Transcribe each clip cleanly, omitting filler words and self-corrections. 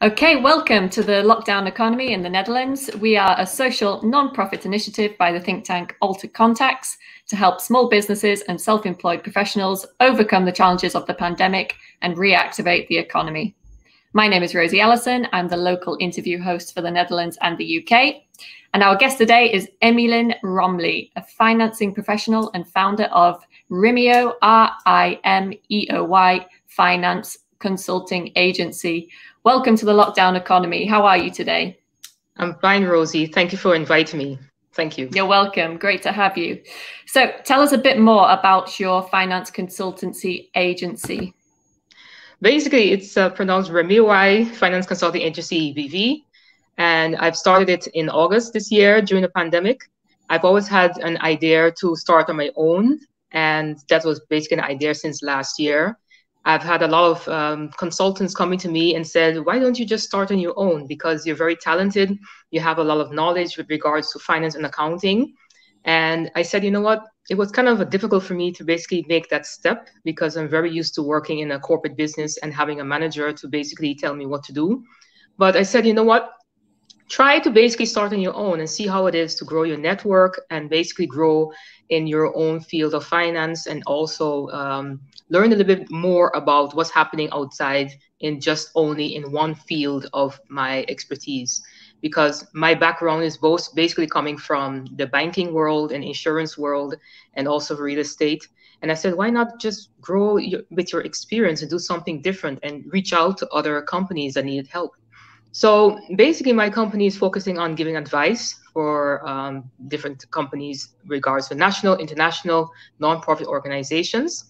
Okay, welcome to the Lockdown Economy in the Netherlands. We are a social non-profit initiative by the think tank AlterContacts to help small businesses and self-employed professionals overcome the challenges of the pandemic and reactivate the economy. My name is Rosie Ellison. I'm the local interview host for the Netherlands and the UK. And our guest today is Emmlielin Rombley, a financing professional and founder of RIMEOY, RIMEOY Finance Consulting Agency. Welcome to the Lockdown Economy. How are you today? I'm fine, Rosie. Thank you for inviting me. Thank you. You're welcome. Great to have you. So tell us a bit more about your finance consultancy agency. Basically, it's pronounced RIMEOY Finance Consulting Agency, BV. And I've started it in August this year during the pandemic. I've always had an idea to start on my own. And that was basically an idea since last year. I've had a lot of consultants coming to me and said, why don't you just start on your own? Because you're very talented. You have a lot of knowledge with regards to finance and accounting. And I said, you know what? It was kind of difficult for me to basically make that step because I'm very used to working in a corporate business and having a manager to basically tell me what to do. But I said, you know what? Try to basically start on your own and see how it is to grow your network and basically grow in your own field of finance, and also learn a little bit more about what's happening outside in just only in one field of my expertise. Because my background is both basically coming from the banking world and insurance world and also real estate. And I said, why not just grow with your experience and do something different and reach out to other companies that needed help? So basically, my company is focusing on giving advice for different companies regards to national, international, nonprofit organizations.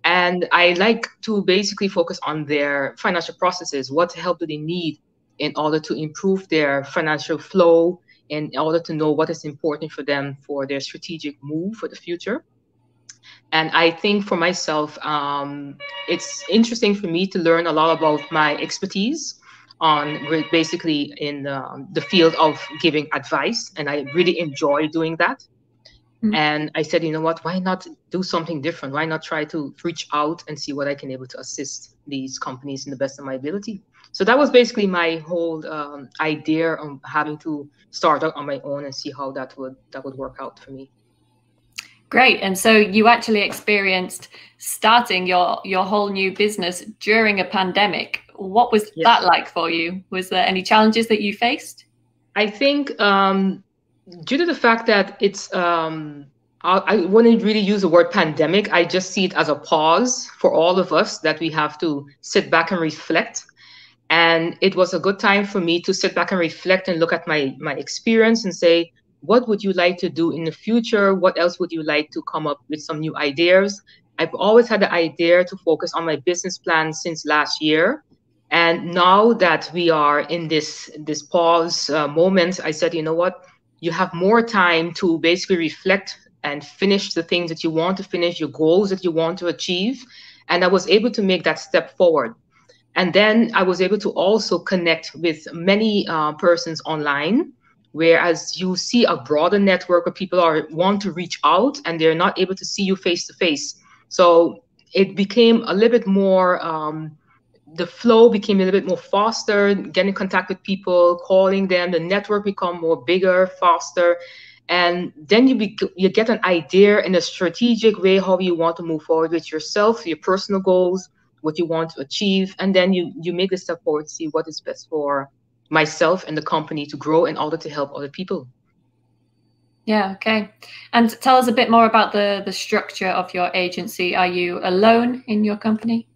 And I like to basically focus on their financial processes. What help do they need in order to improve their financial flow, in order to know what is important for them for their strategic move for the future. And I think for myself, it's interesting for me to learn a lot about my expertise on basically in the field of giving advice. And I really enjoy doing that. And I said, you know what, why not do something different? Why not try to reach out and see what I can able to assist these companies in the best of my ability? So that was basically my whole idea of having to start out on my own and see how that would work out for me. Great. And so you actually experienced starting your whole new business during a pandemic. What was that like for you? Was there any challenges that you faced? I think due to the fact that it's, I wouldn't really use the word pandemic. I just see it as a pause for all of us that we have to sit back and reflect. And it was a good time for me to sit back and reflect and look at my experience and say, what would you like to do in the future? What else would you like to come up with some new ideas? I've always had the idea to focus on my business plan since last year. And now that we are in this pause moment, I said, you know what? You have more time to basically reflect and finish the things that you want to finish, your goals that you want to achieve. And I was able to make that step forward. And then I was able to also connect with many persons online, whereas you see a broader network where people want to reach out and they're not able to see you face to face. So it became a little bit more, the flow became a little bit more faster, getting in contact with people, calling them, the network become more bigger, faster. And then you get an idea in a strategic way how you want to move forward with yourself, your personal goals, what you want to achieve. And then you make a step forward, see what is best for myself and the company to grow in order to help other people. Yeah, okay. And tell us a bit more about the structure of your agency. Are you alone in your company?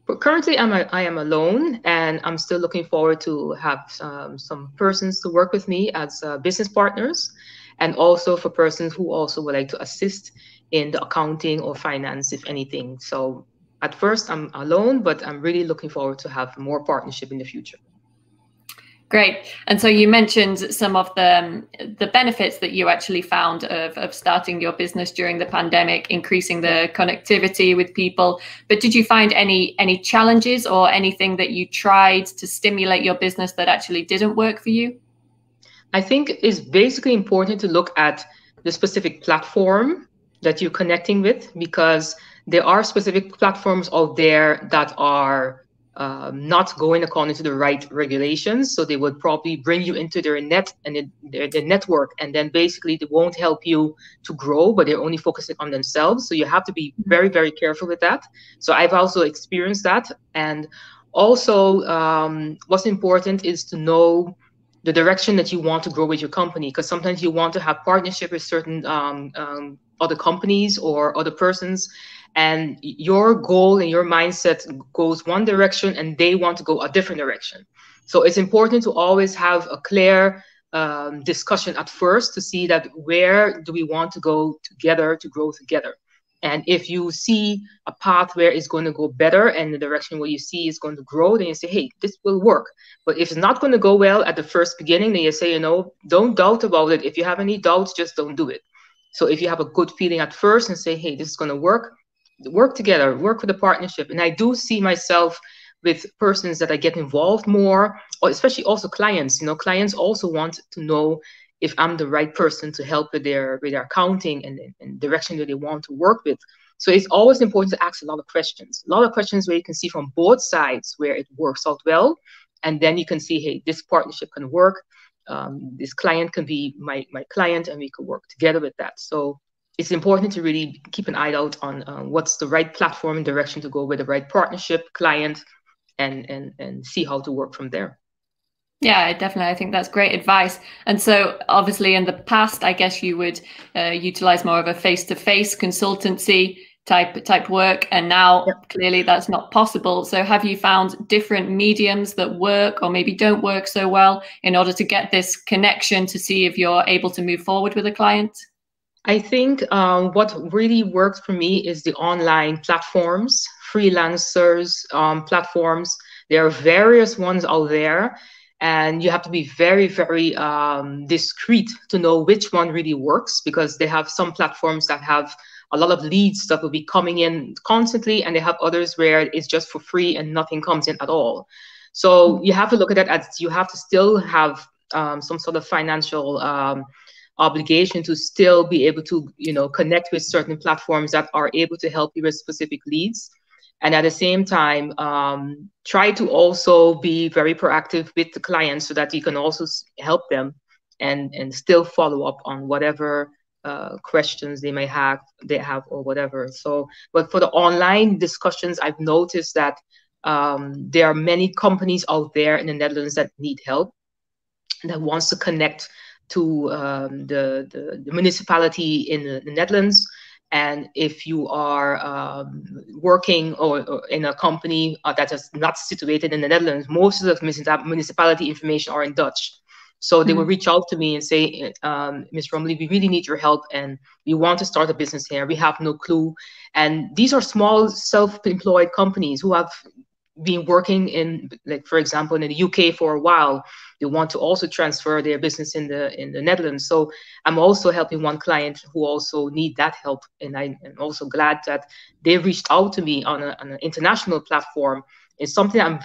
But currently, I am alone, and I'm still looking forward to have some persons to work with me as business partners, and also for persons who also would like to assist in the accounting or finance, if anything. So at first, I'm alone, but I'm really looking forward to have more partnership in the future. Great. And so you mentioned some of the benefits that you actually found of starting your business during the pandemic, increasing the connectivity with people. But did you find any challenges or anything that you tried to stimulate your business that actually didn't work for you? I think it's basically important to look at the specific platform that you're connecting with, because there are specific platforms out there that are not going according to the right regulations. So they would probably bring you into their net and their network, and then basically they won't help you to grow, but they're only focusing on themselves. So you have to be very, very careful with that. So I've also experienced that. And also what's important is to know the direction that you want to grow with your company, because sometimes you want to have partnership with certain other companies or other persons, and your goal and your mindset goes one direction and they want to go a different direction. So it's important to always have a clear discussion at first to see that where do we want to go together to grow together. And if you see a path where it's going to go better and the direction where you see is going to grow, then you say, hey, this will work. But if it's not going to go well at the first beginning, then you say, you know, don't doubt about it. If you have any doubts, just don't do it. So if you have a good feeling at first and say, hey, this is going to work together, work with a partnership. And I do see myself with persons that I get involved more, or especially also clients. You know, clients also want to know if I'm the right person to help with their accounting and direction that they want to work with. So it's always important to ask a lot of questions where you can see from both sides where it works out well. And then you can see, hey, this partnership can work. This client can be my client, and we can work together with that. So it's important to really keep an eye out on what's the right platform and direction to go with, the right partnership, client, and see how to work from there. Yeah, definitely. I think that's great advice. And so obviously in the past, I guess you would utilize more of a face-to-face consultancy type work. And now clearly that's not possible. So have you found different mediums that work or maybe don't work so well in order to get this connection to see if you're able to move forward with a client? I think what really works for me is the online platforms, freelancers platforms. There are various ones out there. And you have to be very, very discreet to know which one really works, because they have some platforms that have a lot of leads that will be coming in constantly, and they have others where it's just for free and nothing comes in at all. So you have to look at that as you have to still have some sort of financial obligation to still be able to, you know, connect with certain platforms that are able to help you with specific leads. And at the same time, try to also be very proactive with the clients so that you can also help them and still follow up on whatever questions they may have or whatever. So, but for the online discussions, I've noticed that there are many companies out there in the Netherlands that need help, that wants to connect to the municipality in the Netherlands. And if you are working or in a company that is not situated in the Netherlands, most of the municipality information are in Dutch. So they will reach out to me and say, Ms. Rombley, we really need your help, and we want to start a business here. We have no clue. And these are small self-employed companies who have been working in, like, for example, in the UK for a while. They want to also transfer their business in the Netherlands. So I'm also helping one client who also need that help. And I'm also glad that they reached out to me on an international platform. It's something I'm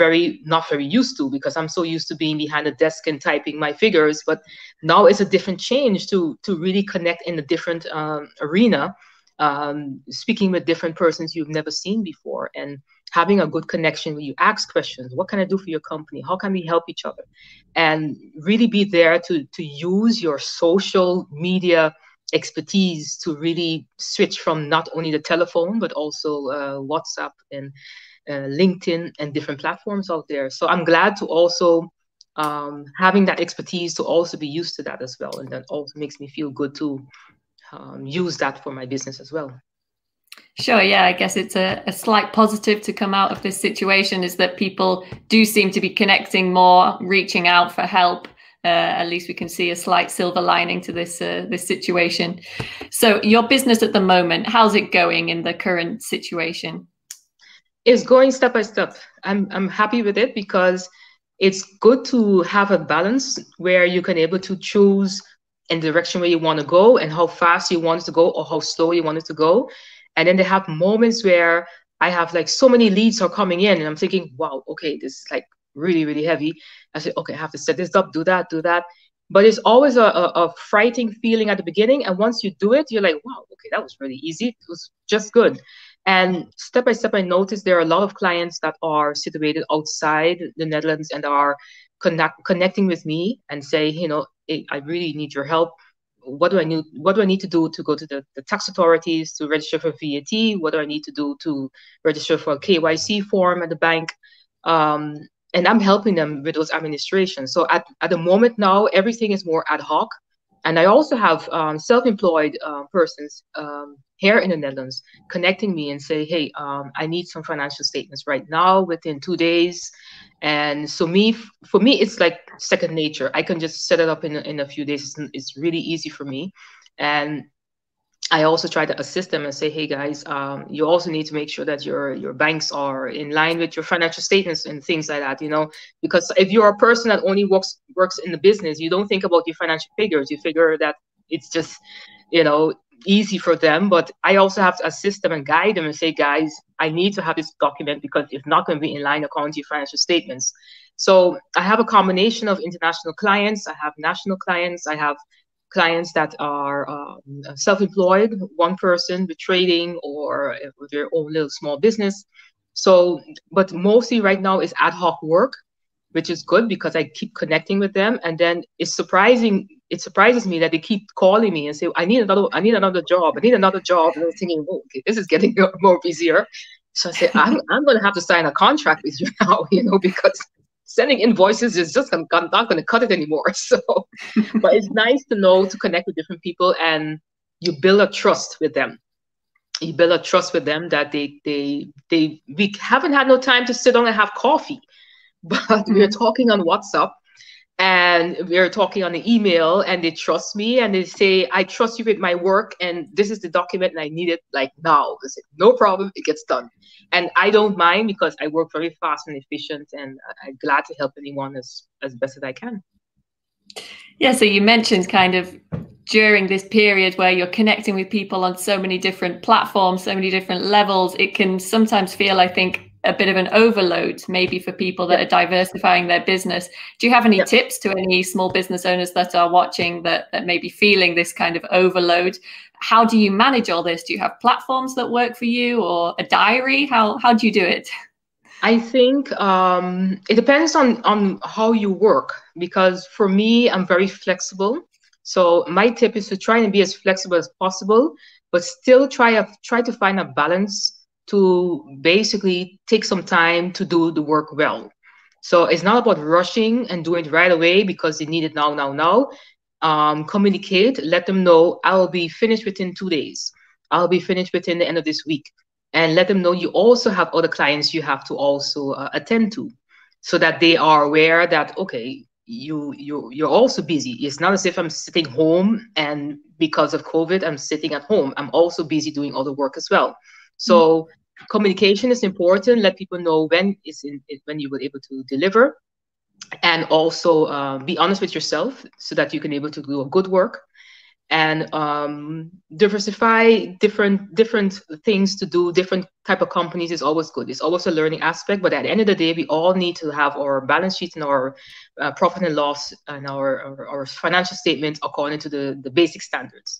not very used to, because I'm so used to being behind a desk and typing my figures. But now it's a different change to really connect in a different arena, speaking with different persons you've never seen before, and having a good connection where you ask questions. What can I do for your company? How can we help each other? And really be there to use your social media expertise to really switch from not only the telephone, but also WhatsApp and LinkedIn and different platforms out there. So I'm glad to also having that expertise to also be used to that as well. And that also makes me feel good to use that for my business as well. Sure, yeah, I guess it's a slight positive to come out of this situation, is that people do seem to be connecting more, reaching out for help. At least we can see a slight silver lining to this situation. So your business at the moment, how's it going in the current situation? It's going step by step. I'm happy with it, because it's good to have a balance where you can able to choose in the direction where you want to go and how fast you want it to go or how slow you want it to go. And then they have moments where I have like so many leads are coming in and I'm thinking, wow, okay, this is like really, really heavy. I say, okay, I have to set this up, do that. But it's always a frightening feeling at the beginning. And once you do it, you're like, wow, okay, that was really easy. It was just good. And step by step, I noticed there are a lot of clients that are situated outside the Netherlands and are connecting with me and say, you know, hey, I really need your help. What do I need? What do I need to do to go to the tax authorities to register for VAT? What do I need to do to register for a KYC form at the bank? And I'm helping them with those administrations. So at the moment now, everything is more ad hoc. And I also have self-employed persons here in the Netherlands connecting me and say, hey, I need some financial statements right now within 2 days. And so for me, it's like second nature. I can just set it up in a few days. It's really easy for me. And I also try to assist them and say, hey guys, you also need to make sure that your banks are in line with your financial statements and things like that, you know, because if you're a person that only works in the business, you don't think about your financial figures. You figure that it's just, you know, easy for them. But I also have to assist them and guide them and say, guys, I need to have this document because it's not going to be in line according to your financial statements. So I have a combination of international clients. I have national clients. I have clients that are self-employed, one person with trading or with their own little small business. So, but mostly right now is ad hoc work, which is good because I keep connecting with them. And then it surprises me that they keep calling me and say, I need another job. I need another job. And I'm thinking, oh, okay, this is getting more busier. So I say, I'm going to have to sign a contract with you now, you know, because sending invoices is just not going to cut it anymore. So, but it's nice to know, to connect with different people, and you build a trust with them. You build a trust with them that we haven't had no time to sit down and have coffee, but we're talking on WhatsApp and we're talking on the email, and they trust me and they say, I trust you with my work, and this is the document and I need it like now. They say, no problem, it gets done. And I don't mind because I work very fast and efficient, and I'm glad to help anyone as best as I can. Yeah, so you mentioned kind of during this period where you're connecting with people on so many different platforms, so many different levels, it can sometimes feel, I think, a bit of an overload maybe for people that are diversifying their business. Do you have any tips to any small business owners that are watching that may be feeling this kind of overload? How do you manage all this? Do you have platforms that work for you, or a diary? How do you do it? I think it depends on how you work, because for me, I'm very flexible. So my tip is to try and be as flexible as possible, but still try to find a balance to basically take some time to do the work well. So it's not about rushing and doing it right away because they need it now. Communicate, let them know I'll be finished within 2 days. I'll be finished within the end of this week. And let them know you also have other clients you have to also attend to, so that they are aware that, okay, you're also busy. It's not as if I'm sitting home and because of COVID, I'm sitting at home. I'm also busy doing other work as well. So communication is important. Let people know when you will be able to deliver, and also be honest with yourself so that you can be able to do a good work, and diversify different things to do. Different type of companies is always good. It's always a learning aspect. But at the end of the day, we all need to have our balance sheet and our profit and loss and our financial statements according to the basic standards.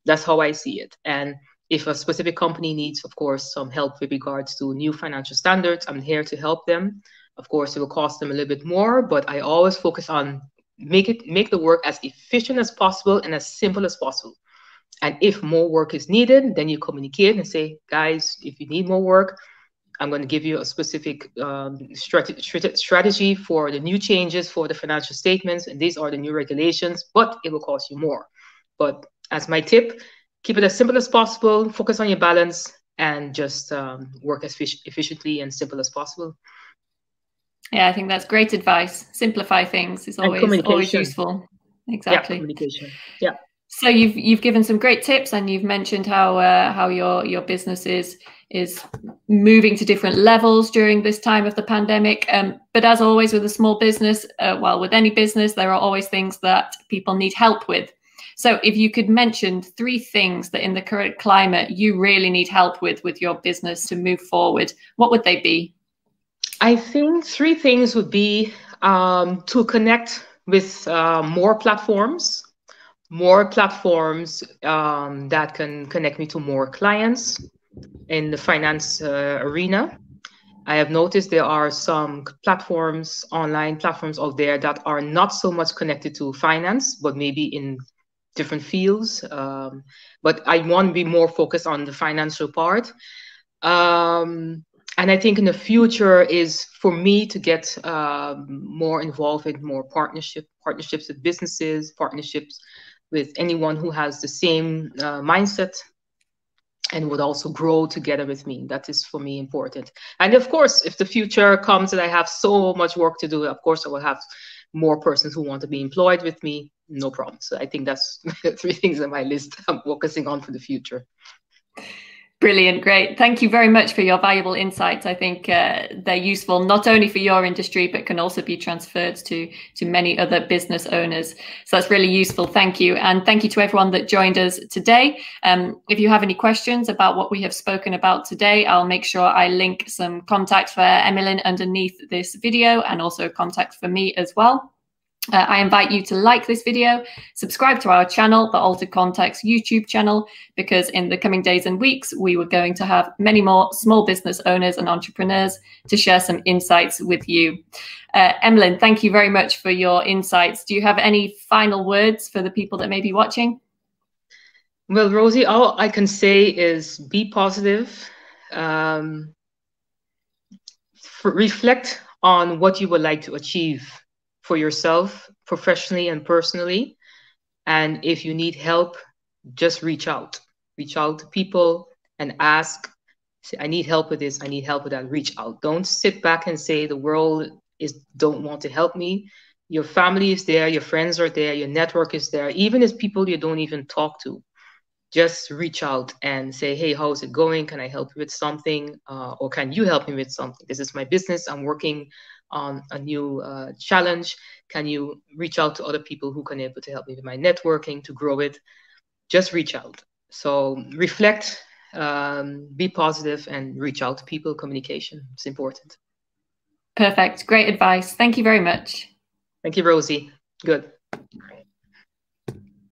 That's how I see it. And if a specific company needs, of course, some help with regards to new financial standards, I'm here to help them. Of course, it will cost them a little bit more, but I always focus on make the work as efficient as possible and as simple as possible. And if more work is needed, then you communicate and say, guys, if you need more work, I'm going to give you a specific strategy for the new changes for the financial statements, and these are the new regulations, but it will cost you more. But as my tip, keep it as simple as possible, focus on your balance, and just work as efficiently and simple as possible. Yeah, I think that's great advice. Simplify things is always useful. Exactly. Yeah, communication. Yeah. So you've given some great tips, and you've mentioned how your business is moving to different levels during this time of the pandemic. But as always with a small business, well, with any business, there are always things that people need help with. So if you could mention 3 things that in the current climate you really need help with your business to move forward, what would they be? I think 3 things would be to connect with more platforms that can connect me to more clients. in the finance arena. I have noticed there are some platforms, online platforms out there that are not so much connected to finance, but maybe in different fields. But I want to be more focused on the financial part. And I think in the future is for me to get more involved in more partnerships with businesses, partnerships with anyone who has the same mindset and would also grow together with me. That is for me important. And of course, if the future comes and I have so much work to do, of course I will have more persons who want to be employed with me, no problem. So I think that's 3 things on my list I'm focusing on for the future. Brilliant, great. Thank you very much for your valuable insights. I think they're useful not only for your industry, but can also be transferred to many other business owners. So that's really useful. Thank you. And thank you to everyone that joined us today. If you have any questions about what we have spoken about today, I'll make sure I link some contacts for Emmielin underneath this video and also contacts for me as well. I invite you to like this video, subscribe to our channel, the AlterContacts YouTube channel, because in the coming days and weeks, we were going to have many more small business owners and entrepreneurs to share some insights with you. Emmielin, thank you very much for your insights. Do you have any final words for the people that may be watching? Well, Rosie, all I can say is be positive. Reflect on what you would like to achieve for yourself, professionally and personally. And if you need help, just reach out. Reach out to people and ask, say, I need help with this, I need help with that. Reach out. Don't sit back and say the world don't want to help me. Your family is there, your friends are there, your network is there, even if people you don't even talk to. Just reach out and say, hey, how's it going? Can I help you with something? Or can you help me with something? This is my business. I'm working on a new challenge. Can you reach out to other people who can be able to help me with my networking to grow it? Just reach out. So reflect, be positive, and reach out to people. Communication is important. Perfect. Great advice. Thank you very much. Thank you, Rosie. Good.